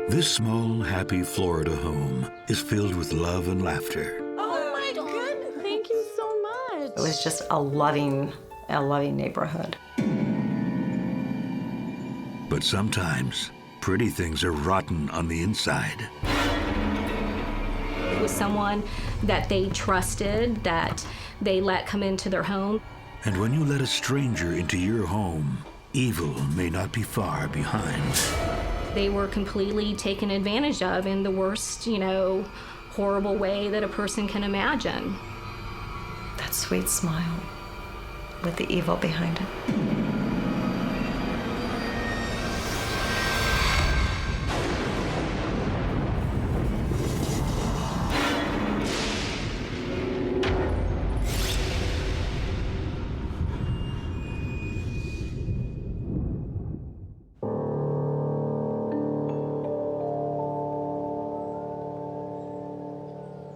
This small, happy Florida home is filled with love and laughter. Oh my goodness, thank you so much. It was just a loving neighborhood. But sometimes, pretty things are rotten on the inside. It was someone that they trusted, that they let come into their home. And when you let a stranger into your home, evil may not be far behind. They were completely taken advantage of in the worst, horrible way that a person can imagine. That sweet smile with the evil behind it.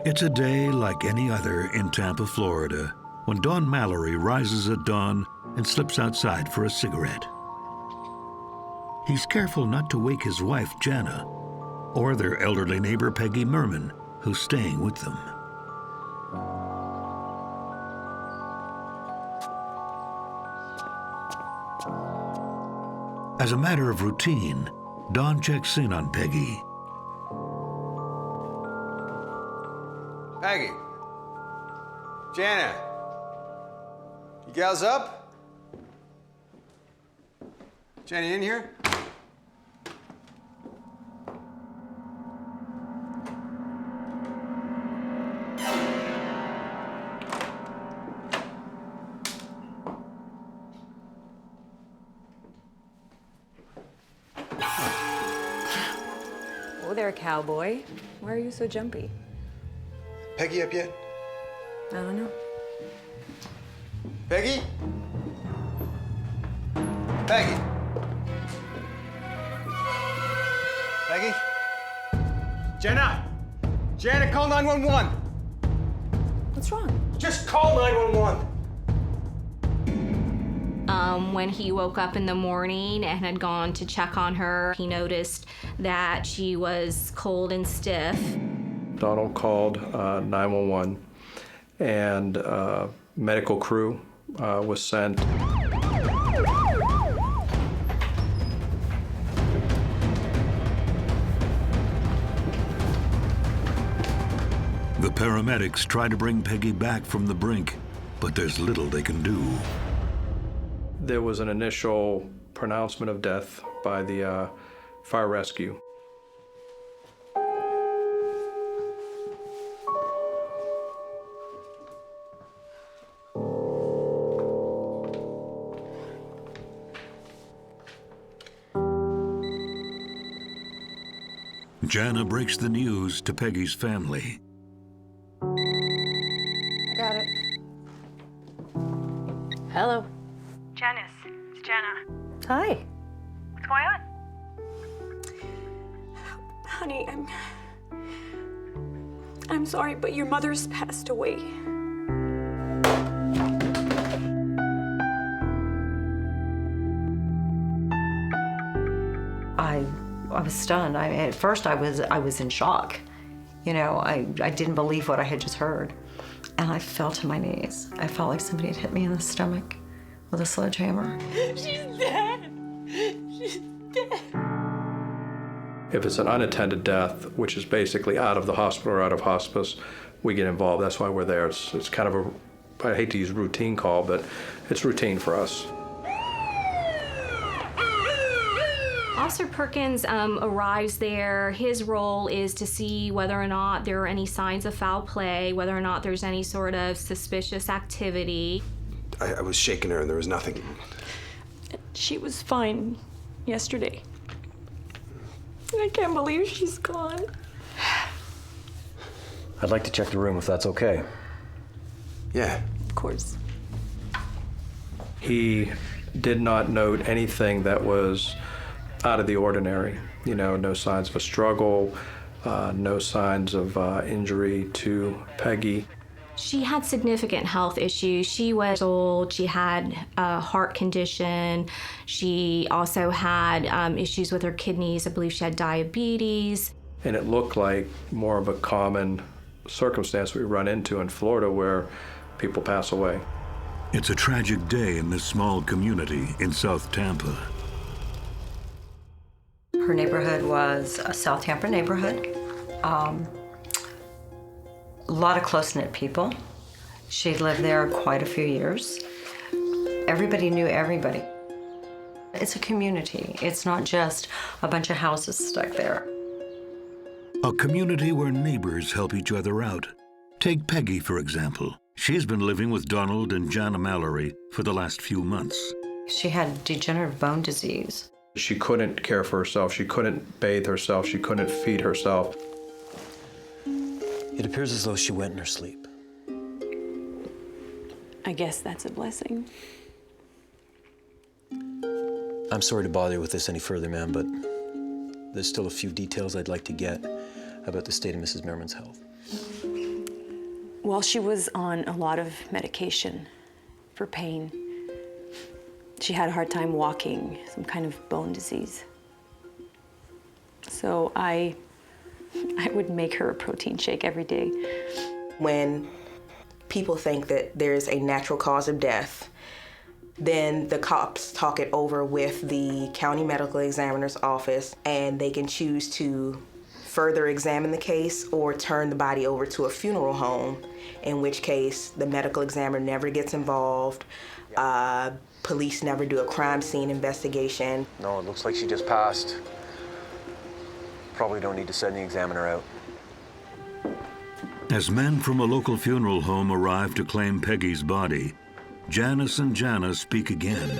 It's a day like any other in Tampa, Florida, when Don Mallory rises at dawn and slips outside for a cigarette. He's careful not to wake his wife, Janna, or their elderly neighbor, Peggy Mehrman, who's staying with them. As a matter of routine, Don checks in on Peggy. Peggy. Janna. You gals up? Jenny in here? Oh there, cowboy. Why are you so jumpy? Peggy up yet? I don't know. Peggy? Peggy? Peggy? Janna! Janna, call 911! What's wrong? Just call 911! When he woke up in the morning and had gone to check on her, he noticed that she was cold and stiff. Donald called 911, and medical crew was sent. The paramedics try to bring Peggy back from the brink, but there's little they can do. There was an initial pronouncement of death by the fire rescue. Janna breaks the news to Peggy's family. I got it. Hello. Janice, it's Janna. Hi. What's going on? Honey, I'm sorry, but your mother's passed away. I was stunned. At first, I was in shock. I didn't believe what I had just heard. And I fell to my knees. I felt like somebody had hit me in the stomach with a sledgehammer. She's dead. She's dead. If it's an unattended death, which is basically out of the hospital or out of hospice, we get involved. That's why we're there. It's kind of I hate to use routine call, but it's routine for us. Officer Perkins arrives there. His role is to see whether or not there are any signs of foul play, whether or not there's any sort of suspicious activity. I was shaking her and there was nothing. She was fine yesterday. I can't believe she's gone. I'd like to check the room if that's okay. Yeah. Of course. He did not note anything that was out of the ordinary. No signs of a struggle, no signs of injury to Peggy. She had significant health issues. She was old, she had a heart condition. She also had issues with her kidneys. I believe she had diabetes. And it looked like more of a common circumstance we run into in Florida where people pass away. It's a tragic day in this small community in South Tampa. Her neighborhood was a South Tampa neighborhood. A lot of close-knit people. She'd lived there quite a few years. Everybody knew everybody. It's a community. It's not just a bunch of houses stuck there. A community where neighbors help each other out. Take Peggy, for example. She's been living with Donald and Janna Mallory for the last few months. She had degenerative bone disease. She couldn't care for herself. She couldn't bathe herself. She couldn't feed herself. It appears as though she went in her sleep. I guess that's a blessing. I'm sorry to bother you with this any further, ma'am, but there's still a few details I'd like to get about the state of Mrs. Mehrman's health. Well, she was on a lot of medication for pain. She had a hard time walking, some kind of bone disease. So I would make her a protein shake every day. When people think that there's a natural cause of death, then the cops talk it over with the county medical examiner's office, and they can choose to further examine the case or turn the body over to a funeral home, in which case the medical examiner never gets involved. Police never do a crime scene investigation. No, it looks like she just passed. Probably don't need to send the examiner out. As men from a local funeral home arrive to claim Peggy's body, Janice and Janna speak again.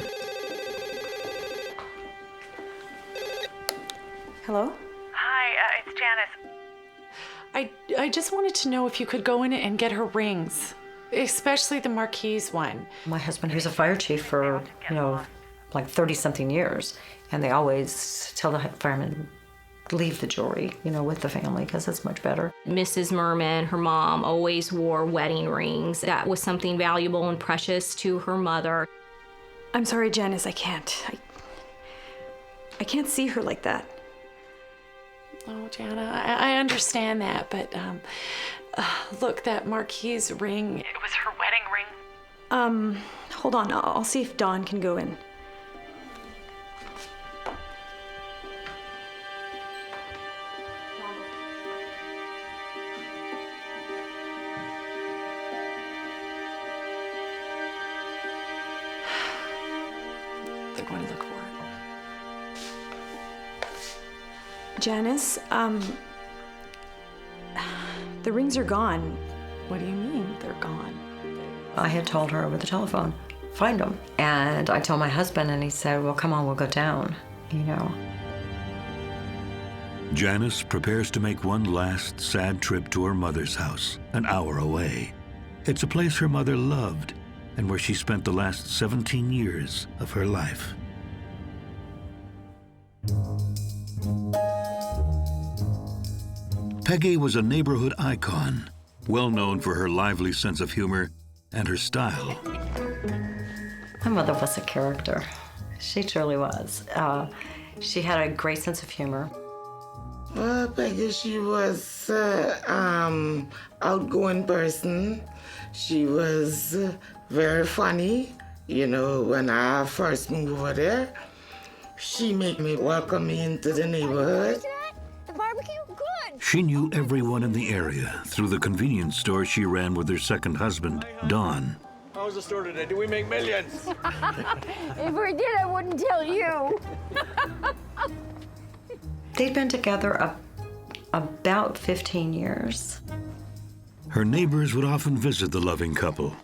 Hello? Hi, it's Janice. I just wanted to know if you could go in and get her rings, especially the Marquise one. My husband, he was a fire chief for, like 30-something years, and they always tell the firemen, leave the jewelry, with the family, because it's much better. Mrs. Mehrman, her mom, always wore wedding rings. That was something valuable and precious to her mother. I'm sorry, Janice, I can't. I can't see her like that. Oh, Janna, I understand that, but look, that Marquise ring. It was her wedding ring. Hold on, I'll see if Dawn can go in. They're going to look for it. Janice, the rings are gone. What do you mean they're gone? I had told her over the telephone, find them. And I told my husband, and he said, well, come on, we'll go down, Janice prepares to make one last sad trip to her mother's house, an hour away. It's a place her mother loved and where she spent the last 17 years of her life. Peggy was a neighborhood icon, well known for her lively sense of humor and her style. My mother was a character. She truly was. She had a great sense of humor. Well, Peggy, she was outgoing person. She was very funny. When I first moved over there, she made me welcome me into the neighborhood. The barbecue? Good. She knew everyone in the area through the convenience store she ran with her second husband, Don. How's the store today? Do we make millions? If we did, I wouldn't tell you. They'd been together about 15 years. Her neighbors would often visit the loving couple.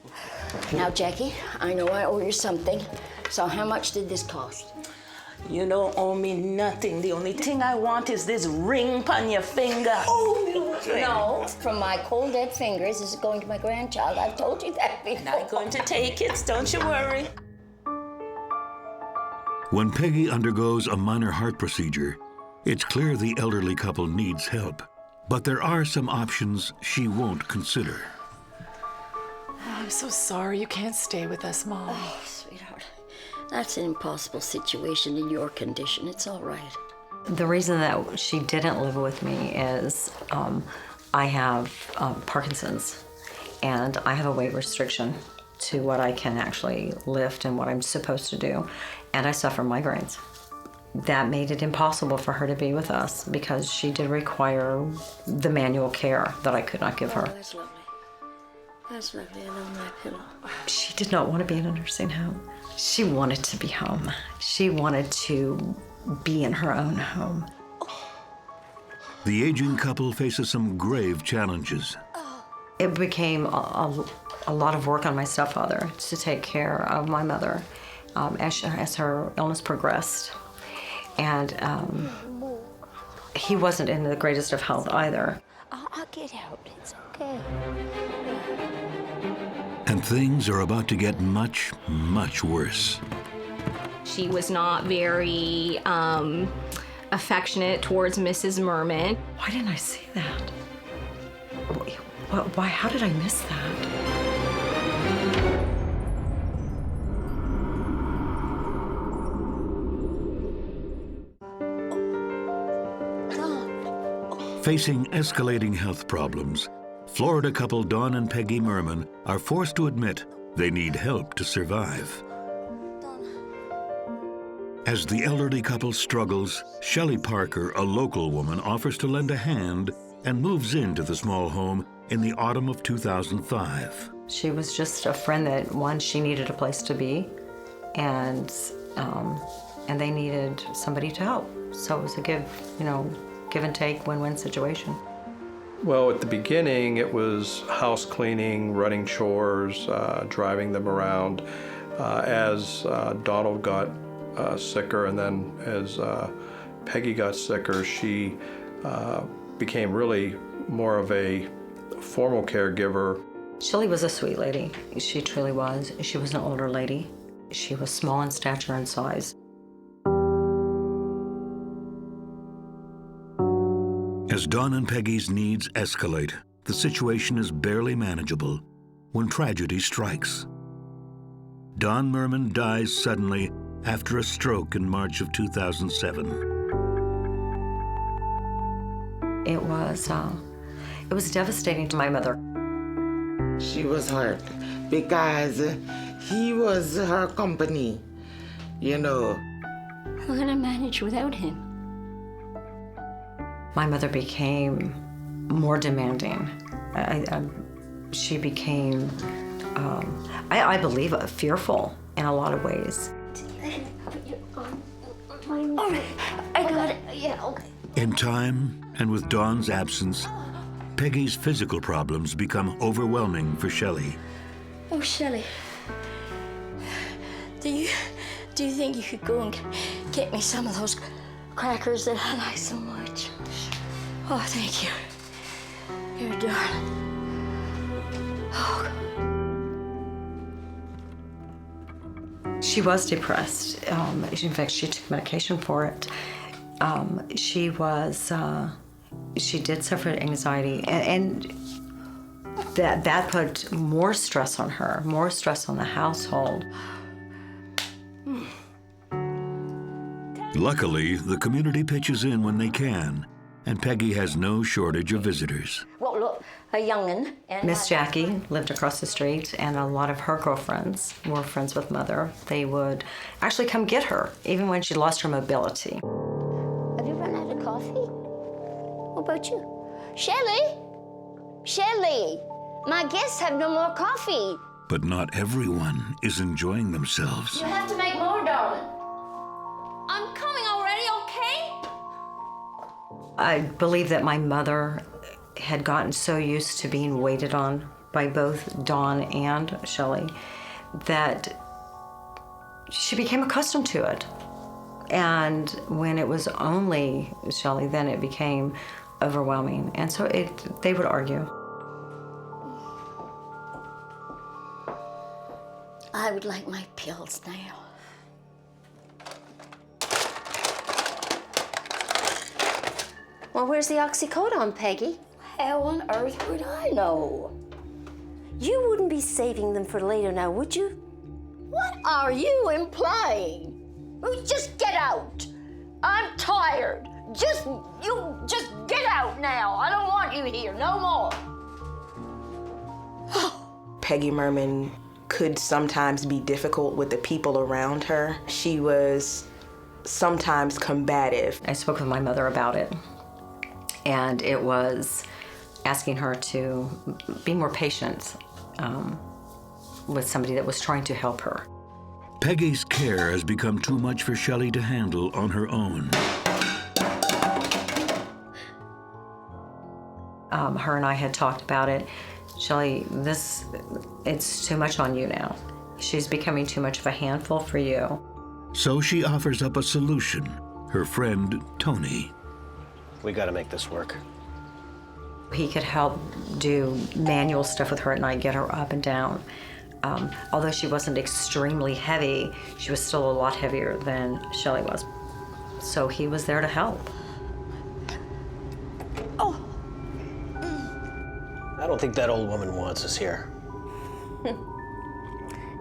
Now, Jackie, I know I owe you something. So how much did this cost? You don't owe me nothing. The only thing I want is this ring on your finger. Oh, no. From my cold dead fingers, this is going to my grandchild. I've told you that before. Not going to take it, don't you worry. When Peggy undergoes a minor heart procedure, it's clear the elderly couple needs help. But there are some options she won't consider. I'm so sorry you can't stay with us, Mom. Oh, sweetheart. That's an impossible situation in your condition. It's all right. The reason that she didn't live with me is I have Parkinson's, and I have a weight restriction to what I can actually lift and what I'm supposed to do, and I suffer migraines. That made it impossible for her to be with us because she did require the manual care that I could not give her. Oh, that's lovely. That's lovely. I love my pillow. She did not want to be in a nursing home. She wanted to be home. She wanted to be in her own home. The aging couple faces some grave challenges. It became a lot of work on my stepfather to take care of my mother as her illness progressed. And he wasn't in the greatest of health either. I'll get out. It's okay. And things are about to get much, much worse. She was not very affectionate towards Mrs. Mehrman. Why didn't I see that? Why? How did I miss that? Facing escalating health problems, Florida couple Don and Peggy Mehrman are forced to admit they need help to survive. As the elderly couple struggles, Shelley Parker, a local woman, offers to lend a hand and moves into the small home in the autumn of 2005. She was just a friend that, one, she needed a place to be, and they needed somebody to help. So it was a give and take, win-win situation. Well, at the beginning, it was house cleaning, running chores, driving them around. As Donald got sicker, and then as Peggy got sicker, she became really more of a formal caregiver. Shelley was a sweet lady. She truly was. She was an older lady. She was small in stature and size. As Don and Peggy's needs escalate, the situation is barely manageable when tragedy strikes. Don Mehrman dies suddenly after a stroke in March of 2007. It was devastating to my mother. She was hurt because he was her company, How can I manage without him? My mother became more demanding. She became, I believe, fearful in a lot of ways. All right, I got it. Yeah, okay. In time, and with Dawn's absence, Peggy's physical problems become overwhelming for Shelley. Oh, Shelley, do you think you could go and get me some of those crackers that I like so much? Oh, thank you. You're a darling. Oh. She was depressed. In fact, she took medication for it. She did suffer anxiety, and that put more stress on her, more stress on the household. Luckily, the community pitches in when they can, and Peggy has no shortage of visitors. Well, look, a young'un. Miss Jackie lived across the street, and a lot of her girlfriends were friends with Mother. They would actually come get her, even when she lost her mobility. Have you run out of coffee? What about you? Shelley? Shelley, my guests have no more coffee. But not everyone is enjoying themselves. You have to make more, darling. I'm coming already, okay? I believe that my mother had gotten so used to being waited on by both Dawn and Shelley that she became accustomed to it. And when it was only Shelley, then it became overwhelming. And so they would argue. I would like my pills now. Well, where's the oxycodone, Peggy? How on earth would I know? You wouldn't be saving them for later now, would you? What are you implying? Just get out. I'm tired. Just get out now. I don't want you here no more. Peggy Mehrman could sometimes be difficult with the people around her. She was sometimes combative. I spoke with my mother about it, and it was asking her to be more patient with somebody that was trying to help her. Peggy's care has become too much for Shelley to handle on her own. Her and I had talked about it. Shelley, it's too much on you now. She's becoming too much of a handful for you. So she offers up a solution, her friend Tony. We gotta make this work. He could help do manual stuff with her at night, get her up and down. Although she wasn't extremely heavy, she was still a lot heavier than Shelley was. So he was there to help. I don't think that old woman wants us here.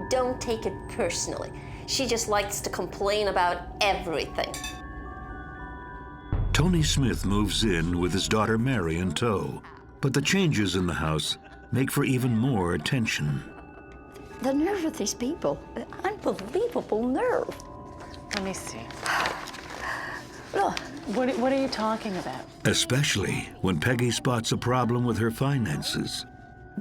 Don't take it personally. She just likes to complain about everything. Tony Smith moves in with his daughter Mary in tow, but the changes in the house make for even more attention. The nerve of these people, unbelievable nerve. Let me see. Look. What are you talking about? Especially when Peggy spots a problem with her finances.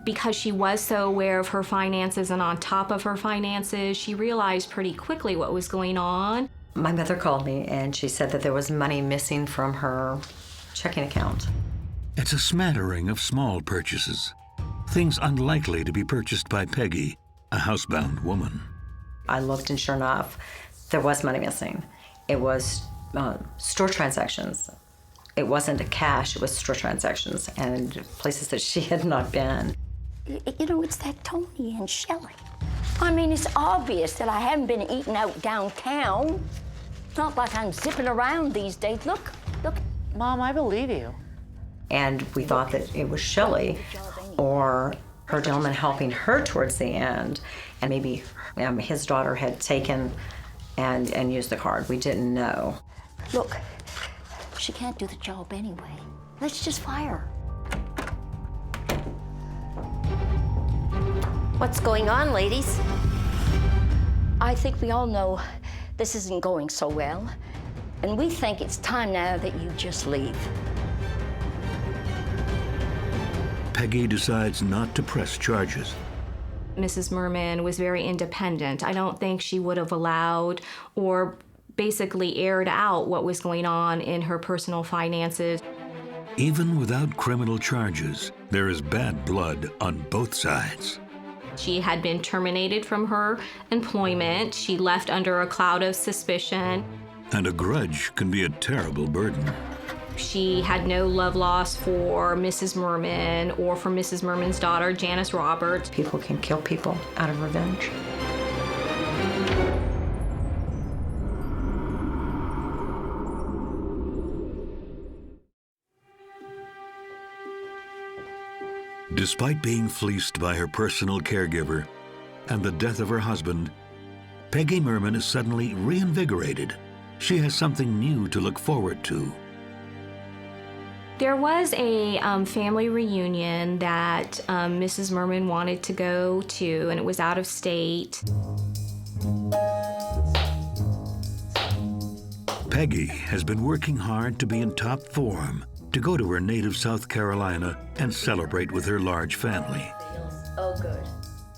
Because she was so aware of her finances and on top of her finances, she realized pretty quickly what was going on. My mother called me and she said that there was money missing from her checking account. It's a smattering of small purchases, things unlikely to be purchased by Peggy, a housebound woman. I looked and sure enough, there was money missing. It was store transactions. It wasn't a cash, it was store transactions and places that she had not been. You know, it's that Tony and Shelley. I mean, it's obvious that I haven't been eating out downtown. It's not like I'm zipping around these days. Look. Mom, I believe you. And we thought that it was Shelley or her gentleman helping her towards the end, and maybe his daughter had taken and used the card. We didn't know. Look, she can't do the job anyway. Let's just fire her. What's going on, ladies? I think we all know this isn't going so well, and we think it's time now that you just leave. Peggy decides not to press charges. Mrs. Mehrman was very independent. I don't think she would have allowed or basically aired out what was going on in her personal finances. Even without criminal charges, there is bad blood on both sides. She had been terminated from her employment. She left under a cloud of suspicion. And a grudge can be a terrible burden. She had no love lost for Mrs. Mehrman or for Mrs. Mehrman's daughter, Janice Roberts. People can kill people out of revenge. Despite being fleeced by her personal caregiver and the death of her husband, Peggy Mehrman is suddenly reinvigorated. She has something new to look forward to. There was a family reunion that Mrs. Mehrman wanted to go to, and it was out of state. Peggy has been working hard to be in top form, to go to her native South Carolina and celebrate with her large family. Oh, good.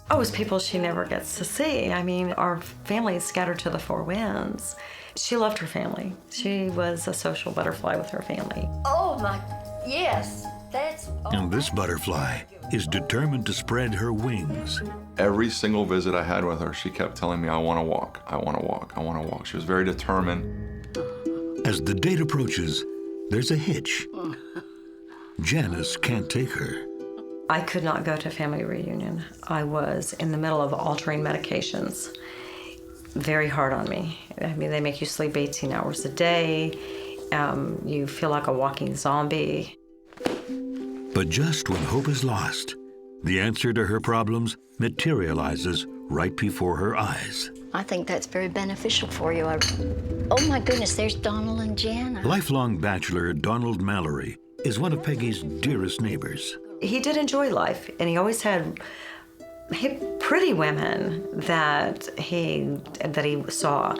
Oh, it's people she never gets to see. I mean, our family is scattered to the four winds. She loved her family. She was a social butterfly with her family. Oh, my, yes, that's... And this butterfly is determined to spread her wings. Every single visit I had with her, she kept telling me, I want to walk, I want to walk, I want to walk. She was very determined. As the date approaches, there's a hitch. Janice can't take her. I could not go to a family reunion. I was in the middle of altering medications. Very hard on me. I mean, they make you sleep 18 hours a day. You feel like a walking zombie. But just when hope is lost, The answer to her problems materializes right before her eyes. I think that's very beneficial for you. Oh my goodness, there's Donald and Janna. Lifelong bachelor Donald Mallory is one of Peggy's dearest neighbors. He did enjoy life, and he always had pretty women that he saw,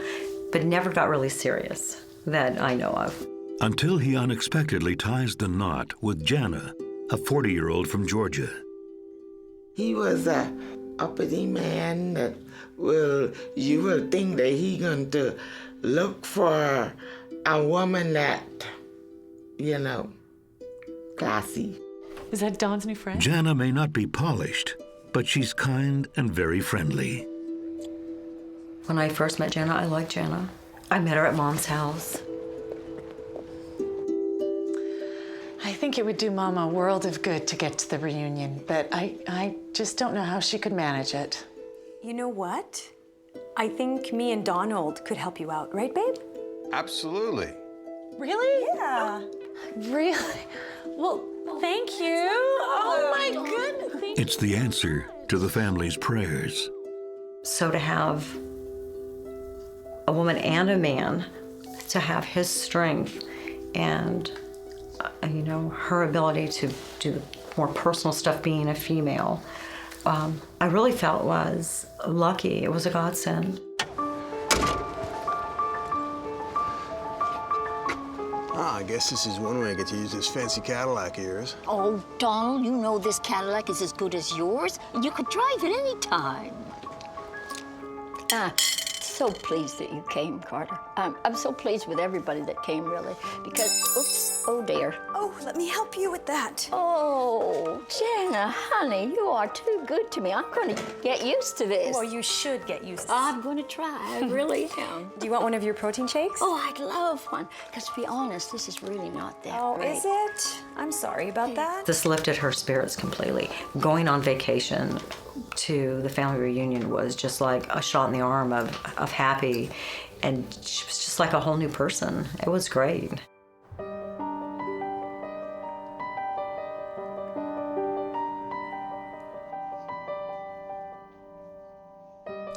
but never got really serious that I know of. Until he unexpectedly ties the knot with Janna, a 40-year-old from Georgia. He was a uppity man that you will think that he going to look for a woman that, classy. Is that Don's new friend? Janna may not be polished, but she's kind and very friendly. When I first met Janna, I liked Janna. I met her at Mom's house. I think it would do Mom a world of good to get to the reunion, but I just don't know how she could manage it. You know what? I think me and Donald could help you out, right, babe? Absolutely. Really? Yeah. Really? Well, thank you. Oh my goodness. It's the answer to the family's prayers. So to have a woman and a man, to have his strength and her ability to do the more personal stuff being a female, I really felt was lucky. It was a godsend. I guess this is one way I get to use this fancy Cadillac of yours. Oh, Donald, you know this Cadillac is as good as yours. You could drive it any time. So pleased that you came, Carter. I'm so pleased with everybody that came, really, because, oops, oh dear. Oh, let me help you with that. Oh, Janna, honey, you are too good to me. I'm going to get used to this. Well, you should get used to I'm going to try. I really am. Do you want one of your protein shakes? Oh, I'd love one. Because to be honest, this is really not that great. Is it? I'm sorry about that. This lifted her spirits completely. Going on vacation to the family reunion was just like a shot in the arm of happy, and she was just like a whole new person. It was great.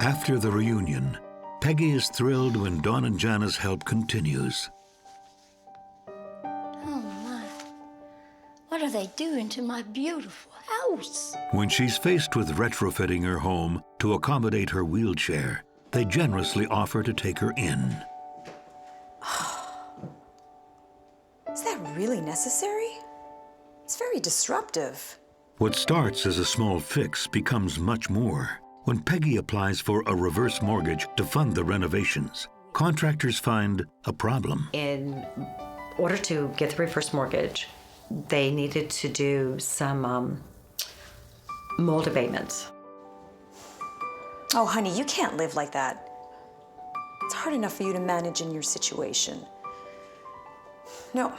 After the reunion, Peggy is thrilled when Dawn and Janna's help continues. Oh, my. What are they doing to my beautiful house? When she's faced with retrofitting her home to accommodate her wheelchair, they generously offer to take her in. Is that really necessary? It's very disruptive. What starts as a small fix becomes much more. When Peggy applies for a reverse mortgage to fund the renovations, contractors find a problem. In order to get the reverse mortgage, they needed to do some mold abatements. Oh, honey, you can't live like that. It's hard enough for you to manage in your situation. No,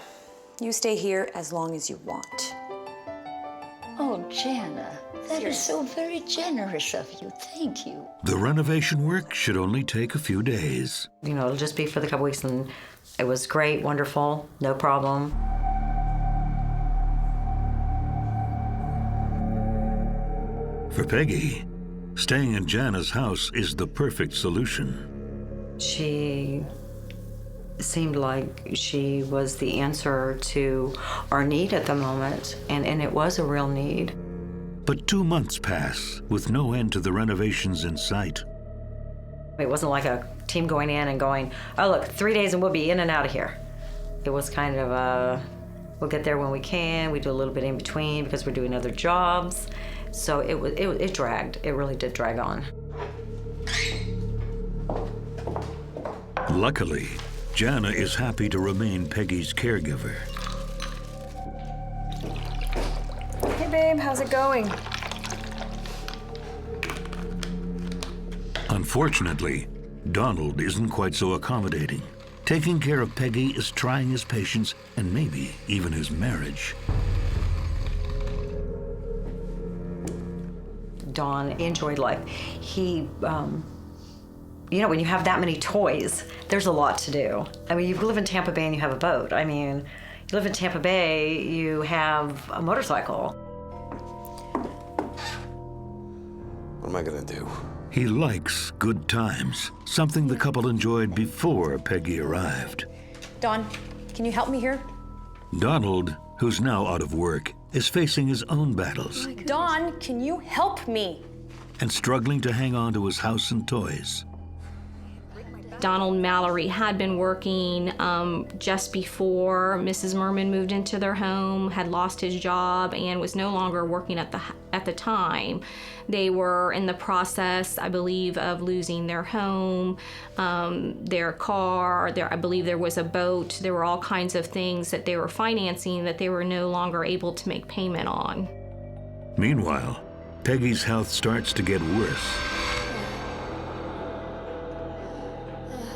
you stay here as long as you want. Oh, Janna, that is so very generous of you. Thank you. The renovation work should only take a few days. It'll just be for the couple weeks, and it was great, wonderful, no problem. For Peggy, staying in Janna's house is the perfect solution. She seemed like she was the answer to our need at the moment, and it was a real need. But 2 months pass with no end to the renovations in sight. It wasn't like a team going in and going, oh, look, 3 days and we'll be in and out of here. It was kind of we'll get there when we can. We do a little bit in between because we're doing other jobs. So it dragged. It really did drag on. Luckily, Janna is happy to remain Peggy's caregiver. Hey, babe, how's it going? Unfortunately, Donald isn't quite so accommodating. Taking care of Peggy is trying his patience and maybe even his marriage. Don enjoyed life. He, when you have that many toys, there's a lot to do. I mean, you live in Tampa Bay and you have a boat. I mean, you live in Tampa Bay, you have a motorcycle. am I gonna do? He likes good times, something the couple enjoyed before Peggy arrived. Dawn, can you help me here? Donald, who's now out of work, is facing his own battles Dawn, can you help me? and struggling to hang on to his house and toys. Donald Mallory had been working just before Mrs. Mehrman moved into their home, had lost his job, and was no longer working at the time. They were in the process, I believe, of losing their home, their car, I believe there was a boat. There were all kinds of things that they were financing that they were no longer able to make payment on. Meanwhile, Peggy's health starts to get worse.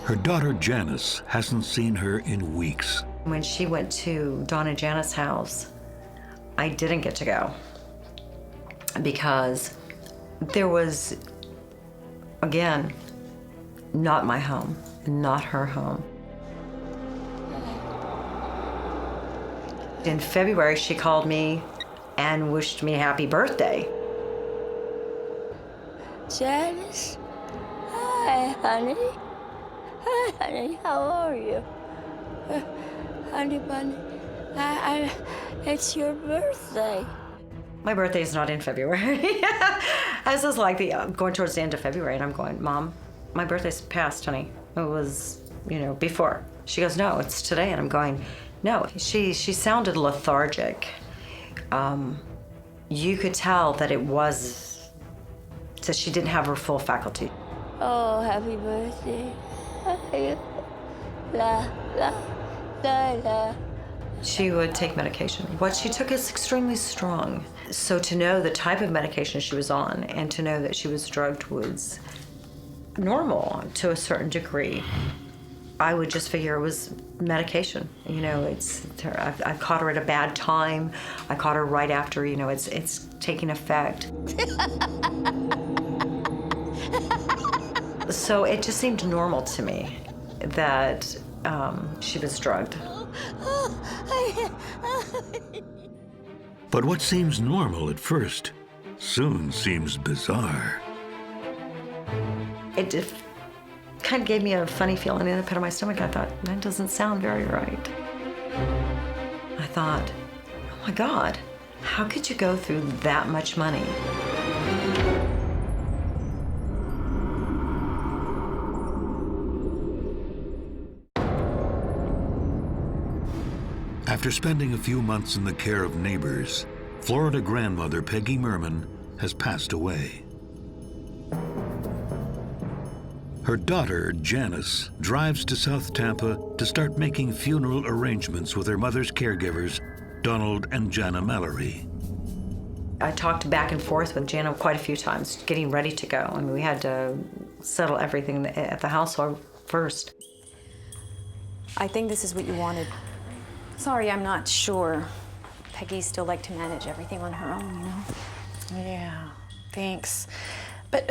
Her daughter Janice hasn't seen her in weeks. When she went to Dawn and Janice's house, I didn't get to go because there was, again, not my home, not her home. In February, she called me and wished me happy birthday. Janice? Hi, honey. Hi, honey. How are you? Honey bunny, it's your birthday. My birthday is not in February. This is like going towards the end of February, and I'm going, Mom, my birthday's past, honey. It was, before. She goes, no, it's today, and I'm going, no. She sounded lethargic. You could tell that that she didn't have her full faculty. Oh, happy birthday. La, la, la, la. She would take medication. What she took is extremely strong. So to know the type of medication she was on and to know that she was drugged was normal to a certain degree. I would just figure it was medication. I caught her at a bad time. I caught her right after, it's taking effect. So it just seemed normal to me that she was drugged. But what seems normal at first soon seems bizarre. It just kind of gave me a funny feeling in the pit of my stomach. I thought, that doesn't sound very right. I thought, oh my God, how could you go through that much money? After spending a few months in the care of neighbors, Florida grandmother Peggy Mehrman has passed away. Her daughter, Janice, drives to South Tampa to start making funeral arrangements with her mother's caregivers, Donald and Janna Mallory. I talked back and forth with Janna quite a few times, getting ready to go. I mean, we had to settle everything at the household first. I think this is what you wanted. Sorry, I'm not sure. Peggy still liked to manage everything on her own, Yeah, thanks. But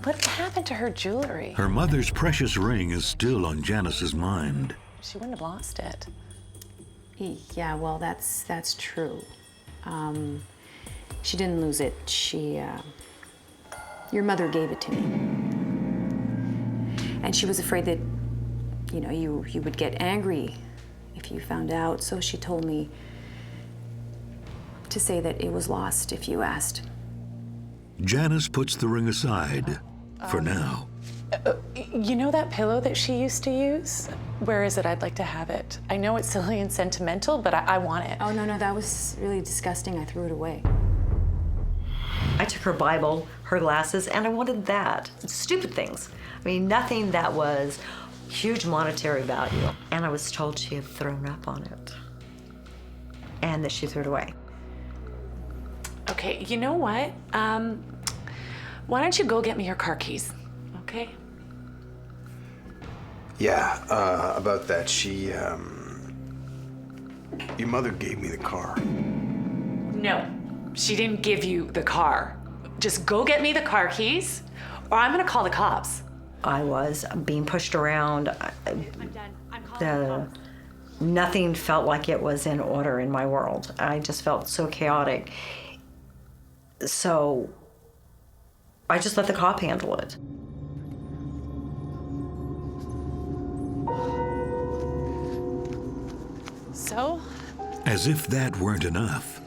what happened to her jewelry? Her mother's precious ring is still on Janice's mind. She wouldn't have lost it. Yeah, well, that's true. She didn't lose it. Your mother gave it to me. And she was afraid that, you would get angry if you found out, so she told me to say that it was lost if you asked. Janice puts the ring aside for now. You know that pillow that she used to use? Where is it? I'd like to have it. I know it's silly and sentimental, but I want it. Oh, no, that was really disgusting. I threw it away. I took her Bible, her glasses, and I wanted that. Stupid things. I mean, nothing that was huge monetary value. And I was told she had thrown up on it and that she threw it away. Okay, you know what? Why don't you go get me your car keys, okay? Yeah, about that, your mother gave me the car. No, she didn't give you the car. Just go get me the car keys, or I'm gonna call the cops. I was being pushed around. Nothing felt like it was in order in my world. I just felt so chaotic. So I just let the cop handle it. So? As if that weren't enough,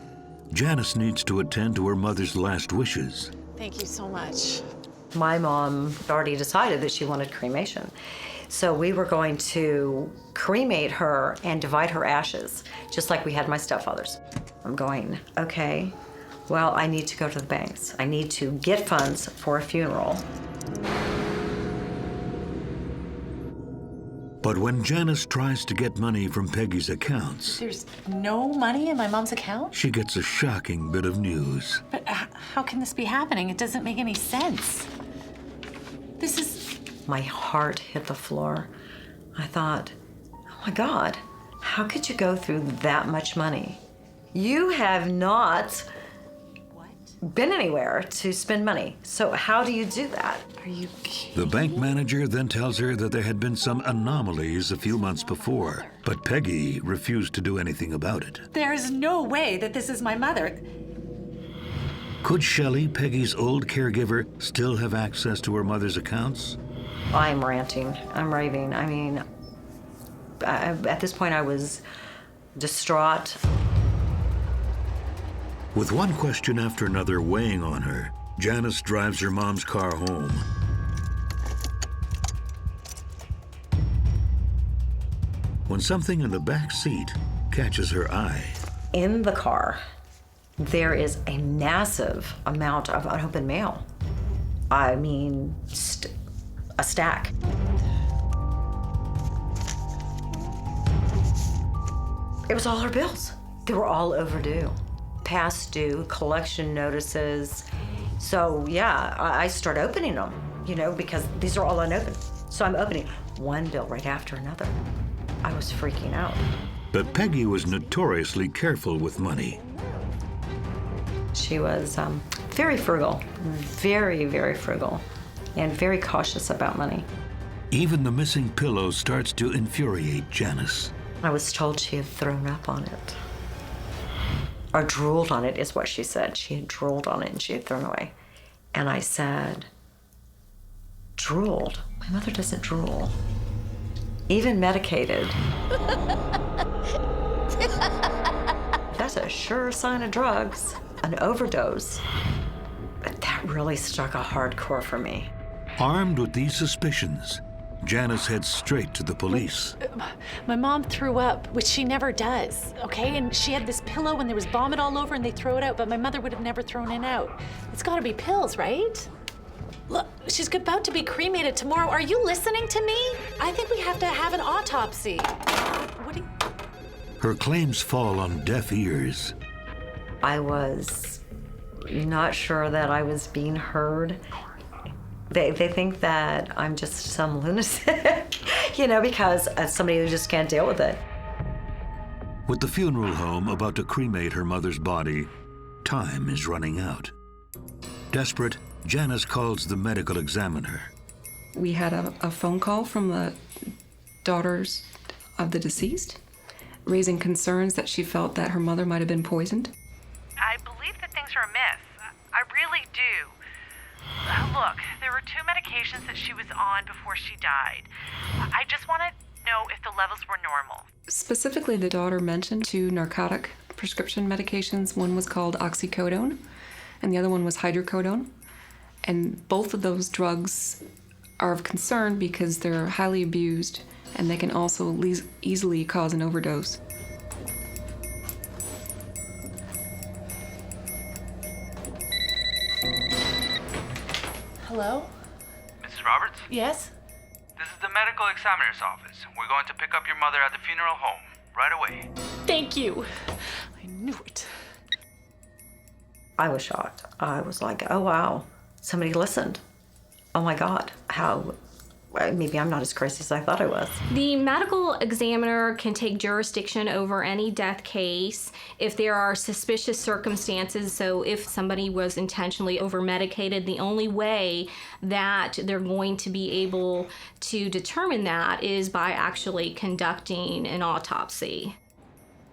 Janice needs to attend to her mother's last wishes. Thank you so much. My mom already decided that she wanted cremation. So we were going to cremate her and divide her ashes, just like we had my stepfather's. I'm going, okay, well, I need to go to the banks. I need to get funds for a funeral. But when Janice tries to get money from Peggy's accounts, There's no money in my mom's account? she gets a shocking bit of news. But how can this be happening? It doesn't make any sense. This is... My heart hit the floor. I thought, oh my God, how could you go through that much money? You have not been anywhere to spend money. So how do you do that? Are you kidding? The bank manager then tells her that there had been some anomalies a few months before, but Peggy refused to do anything about it. There's no way that this is my mother. Could Shelley, Peggy's old caregiver, still have access to her mother's accounts? I'm ranting, I'm raving. I mean, at this point I was distraught. With one question after another weighing on her, Janice drives her mom's car home. When something in the back seat catches her eye. In the car, there is a massive amount of unopened mail. I mean, a stack. It was all her bills. They were all overdue. Past due, collection notices. So yeah, I start opening them, you know, because these are all unopened. So I'm opening one bill right after another. I was freaking out. But Peggy was notoriously careful with money. She was very frugal, very, very frugal, and very cautious about money. Even the missing pillow starts to infuriate Janice. I was told she had thrown up on it. Or drooled on it is what she said. She had drooled on it and she had thrown away. And I said, drooled? My mother doesn't drool. Even medicated. That's a sure sign of drugs, an overdose. But that really struck a hardcore for me. Armed with these suspicions, Janice heads straight to the police. My mom threw up, which she never does, okay? And she had this pillow and there was vomit all over and they throw it out, but my mother would have never thrown it out. It's gotta be pills, right? Look, she's about to be cremated tomorrow. Are you listening to me? I think we have to have an autopsy. What do you... Her claims fall on deaf ears. I was not sure that I was being heard. They think that I'm just some lunatic, you know, because somebody who just can't deal with it. With the funeral home about to cremate her mother's body, time is running out. Desperate, Janice calls the medical examiner. We had a phone call from the daughters of the deceased, raising concerns that she felt that her mother might have been poisoned. I believe that things are amiss. I really do. Look, there were 2 medications that she was on before she died. I just want to know if the levels were normal. Specifically, the daughter mentioned 2 narcotic prescription medications. One was called oxycodone, and the other one was hydrocodone. And both of those drugs are of concern because they're highly abused, and they can also easily cause an overdose. Hello? Mrs. Roberts? Yes? This is the medical examiner's office. We're going to pick up your mother at the funeral home right away. Thank you. I knew it. I was shocked. I was like, oh wow, somebody listened. Oh my God, how, maybe I'm not as crazy as I thought I was. The medical examiner can take jurisdiction over any death case if there are suspicious circumstances. So if somebody was intentionally over-medicated, the only way that they're going to be able to determine that is by actually conducting an autopsy.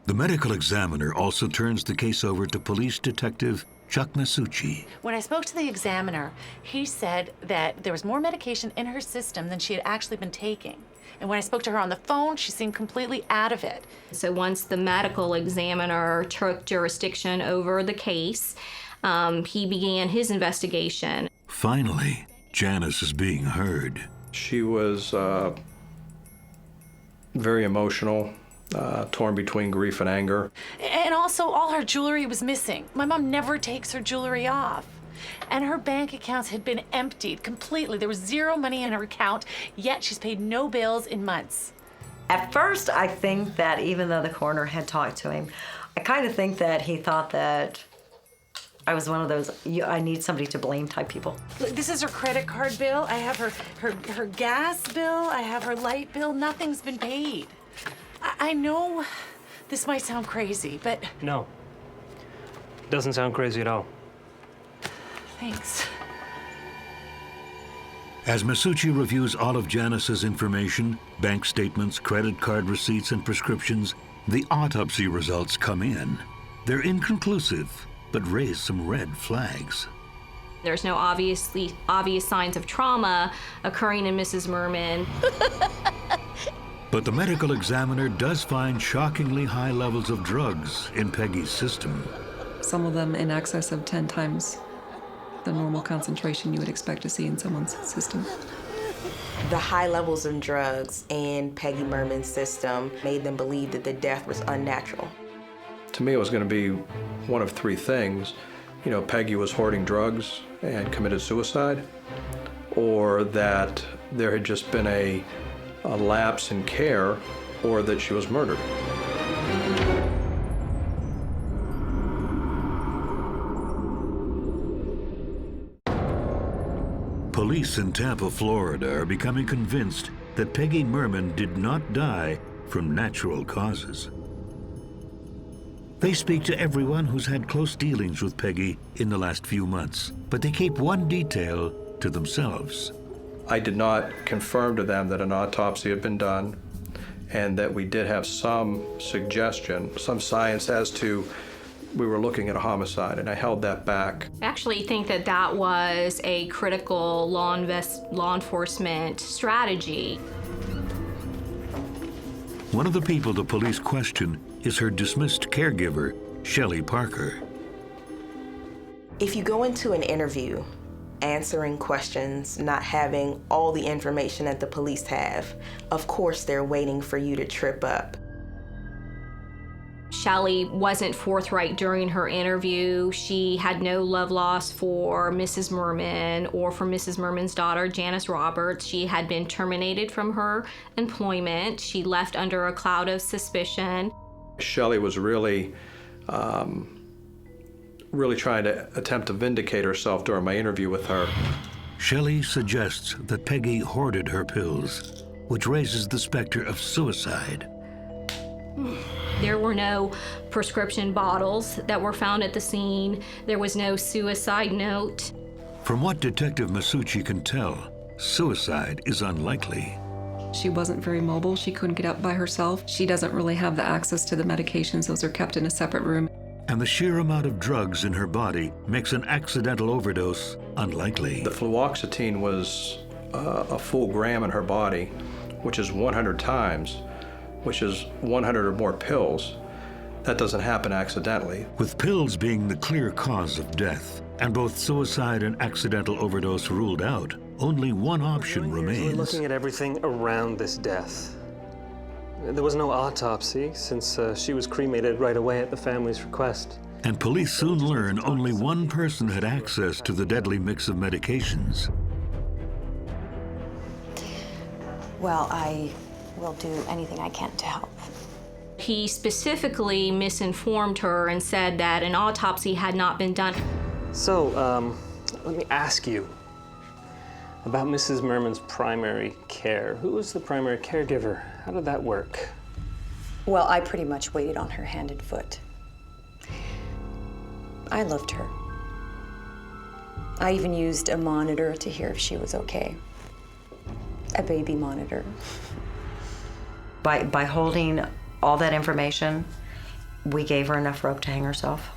The medical examiner also turns the case over to police detective Chuck Masucci. When I spoke to the examiner, he said that there was more medication in her system than she had actually been taking. And when I spoke to her on the phone, she seemed completely out of it. So once the medical examiner took jurisdiction over the case, he began his investigation. Finally, Janice is being heard. She was very emotional, torn between grief and anger. And also, all her jewelry was missing. My mom never takes her jewelry off. And her bank accounts had been emptied completely. There was zero money in her account, yet she's paid no bills in months. At first, I think that even though the coroner had talked to him, I kind of think that he thought that I was one of those, I need somebody to blame type people. Look, this is her credit card bill. I have her gas bill. I have her light bill. Nothing's been paid. I know this might sound crazy, but... No. Doesn't sound crazy at all. Thanks. As Masucci reviews all of Janice's information, bank statements, credit card receipts, and prescriptions, the autopsy results come in. They're inconclusive, but raise some red flags. There's no obvious signs of trauma occurring in Mrs. Mehrman. But the medical examiner does find shockingly high levels of drugs in Peggy's system. Some of them in excess of 10 times the normal concentration you would expect to see in someone's system. The high levels of drugs in Peggy Mehrman's system made them believe that the death was unnatural. To me, it was going to be one of three things. You know, Peggy was hoarding drugs and committed suicide, or that there had just been a lapse in care, or that she was murdered. Police in Tampa, Florida are becoming convinced that Peggy Mehrman did not die from natural causes. They speak to everyone who's had close dealings with Peggy in the last few months, but they keep one detail to themselves. I did not confirm to them that an autopsy had been done and that we did have some suggestion, some science as to we were looking at a homicide, and I held that back. I actually think that that was a critical law enforcement strategy. One of the people the police question is her dismissed caregiver, Shelley Parker. If you go into an interview answering questions, not having all the information that the police have, of course they're waiting for you to trip up. Shelley wasn't forthright during her interview. She had no love lost for Mrs. Mehrman or for Mrs. Mehrman's daughter, Janice Roberts. She had been terminated from her employment. She left under a cloud of suspicion. Shelley was really trying to attempt to vindicate herself during my interview with her. Shelley suggests that Peggy hoarded her pills, which raises the specter of suicide. There were no prescription bottles that were found at the scene. There was no suicide note. From what Detective Masucci can tell, suicide is unlikely. She wasn't very mobile. She couldn't get up by herself. She doesn't really have the access to the medications. Those are kept in a separate room. And the sheer amount of drugs in her body makes an accidental overdose unlikely. The fluoxetine was a full gram in her body, which is 100 times, which is 100 or more pills. That doesn't happen accidentally. With pills being the clear cause of death, and both suicide and accidental overdose ruled out, only one option remains. We're looking at everything around this death. There was no autopsy since she was cremated right away at the family's request. And police soon learn only one person had access to the deadly mix of medications. Well, I will do anything I can to help. He specifically misinformed her and said that an autopsy had not been done. So, let me ask you about Mrs. Mehrman's primary care. Who was the primary caregiver? How did that work? Well, I pretty much waited on her hand and foot. I loved her. I even used a monitor to hear if she was okay. A baby monitor. By holding all that information, we gave her enough rope to hang herself.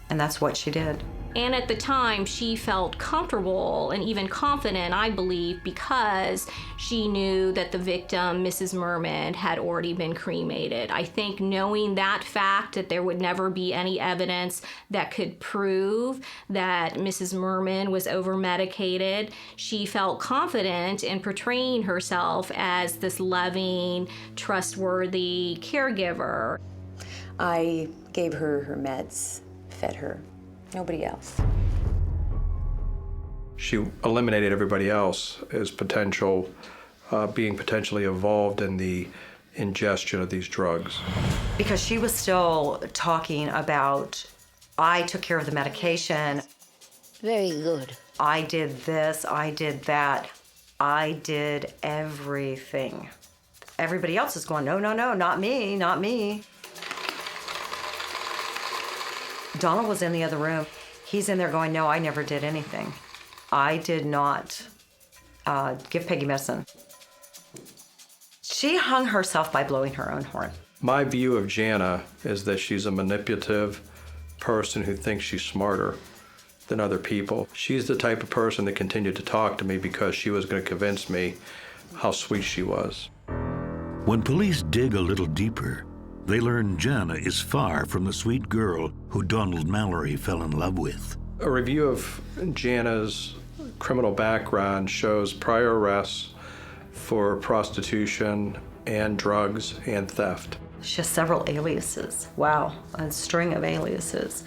And that's what she did. And at the time, she felt comfortable and even confident, I believe, because she knew that the victim, Mrs. Mehrman, had already been cremated. I think knowing that fact, that there would never be any evidence that could prove that Mrs. Mehrman was over-medicated, she felt confident in portraying herself as this loving, trustworthy caregiver. I gave her her meds, fed her. Nobody else. She eliminated everybody else as being potentially involved in the ingestion of these drugs. Because she was still talking about, I took care of the medication. Very good. I did this, I did that. I did everything. Everybody else is going, no, no, no, not me, not me. Donald was in the other room. He's in there going, no, I never did anything. I did not give Peggy medicine. She hung herself by blowing her own horn. My view of Janna is that she's a manipulative person who thinks she's smarter than other people. She's the type of person that continued to talk to me because she was going to convince me how sweet she was. When police dig a little deeper, they learn Janna is far from the sweet girl who Donald Mallory fell in love with. A review of Janna's criminal background shows prior arrests for prostitution and drugs and theft. She has several aliases. Wow, a string of aliases.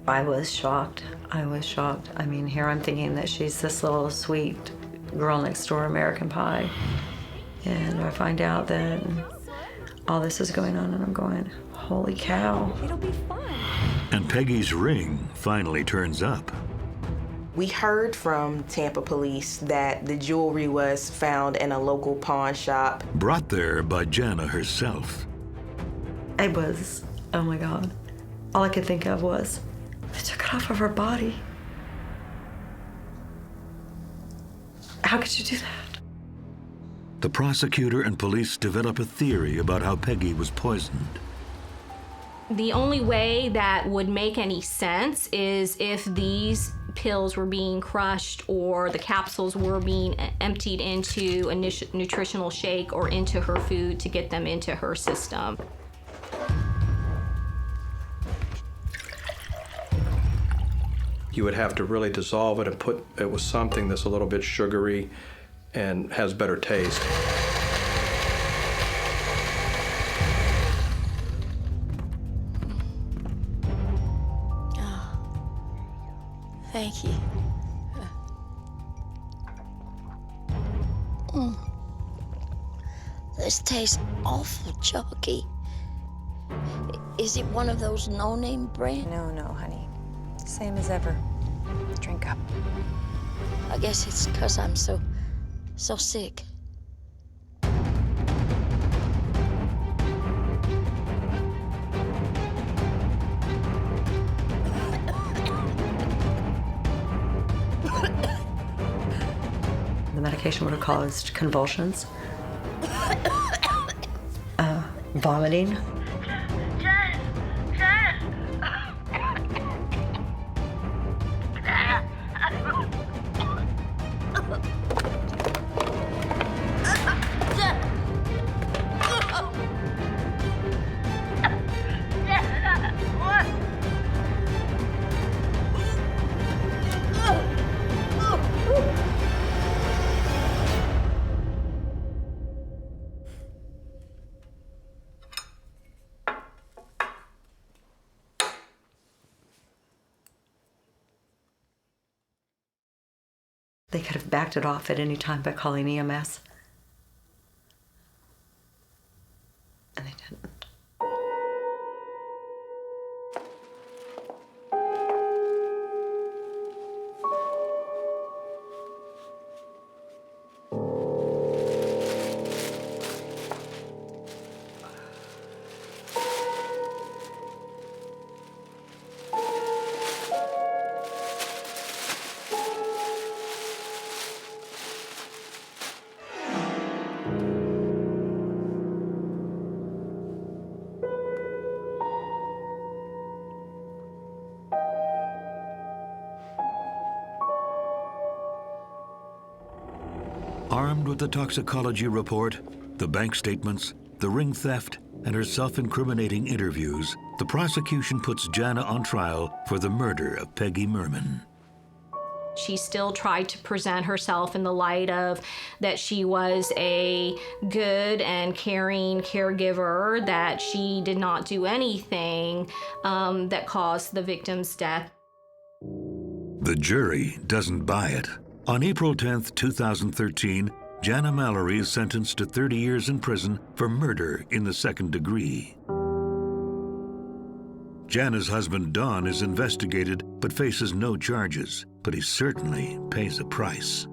I was shocked. I was shocked. I mean, here I'm thinking that she's this little sweet girl next door, American Pie. And I find out that all this is going on, and I'm going, holy cow. It'll be fun. And Peggy's ring finally turns up. We heard from Tampa police that the jewelry was found in a local pawn shop. Brought there by Janna herself. I was, oh my God. All I could think of was, they took it off of her body. How could you do that? The prosecutor and police develop a theory about how Peggy was poisoned. The only way that would make any sense is if these pills were being crushed or the capsules were being emptied into a nutritional shake or into her food to get them into her system. You would have to really dissolve it and put it with something that's a little bit sugary and has better taste. Thank you. This tastes awful chalky. Is it one of those no-name brands? No, no, honey. Same as ever. Drink up. I guess it's 'cause I'm so sick. The medication would have caused convulsions, vomiting. They could have backed it off at any time by calling EMS. And they didn't. Armed with the toxicology report, the bank statements, the ring theft, and her self-incriminating interviews, the prosecution puts Janna on trial for the murder of Peggy Mehrman. She still tried to present herself in the light of that she was a good and caring caregiver, that she did not do anything that caused the victim's death. The jury doesn't buy it. On April 10th, 2013, Janna Mallory is sentenced to 30 years in prison for murder in the second degree. Janna's husband, Don, is investigated but faces no charges, but he certainly pays a price.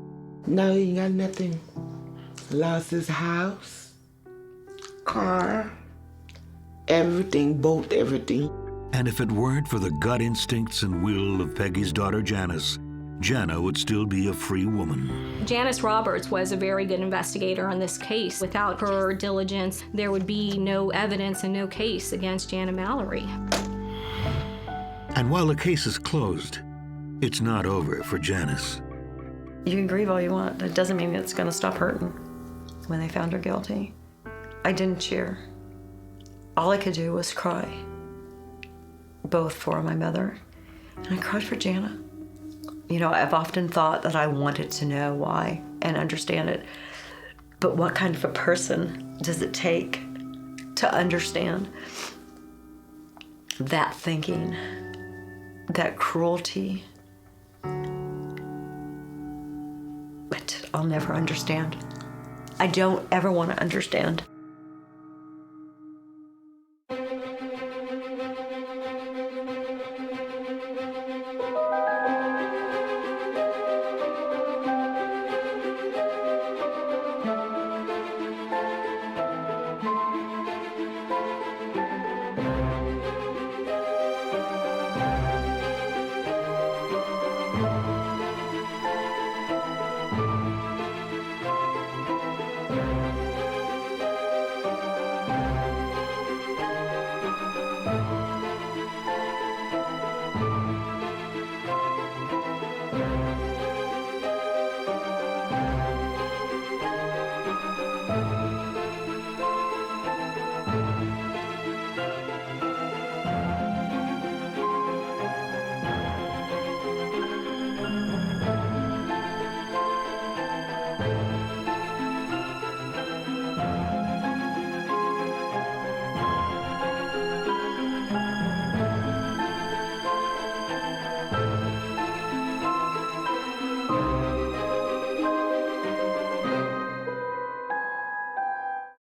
No, he got nothing. Lost his house, car, everything, both everything. And if it weren't for the gut instincts and will of Peggy's daughter, Janice, Janna would still be a free woman. Janice Roberts was a very good investigator on this case. Without her diligence, there would be no evidence and no case against Janna Mallory. And while the case is closed, it's not over for Janice. You can grieve all you want. That doesn't mean it's going to stop hurting. When they found her guilty, I didn't cheer. All I could do was cry. Both for my mother, and I cried for Janna. You know, I've often thought that I wanted to know why and understand it. But what kind of a person does it take to understand that thinking, that cruelty? But I'll never understand. I don't ever want to understand.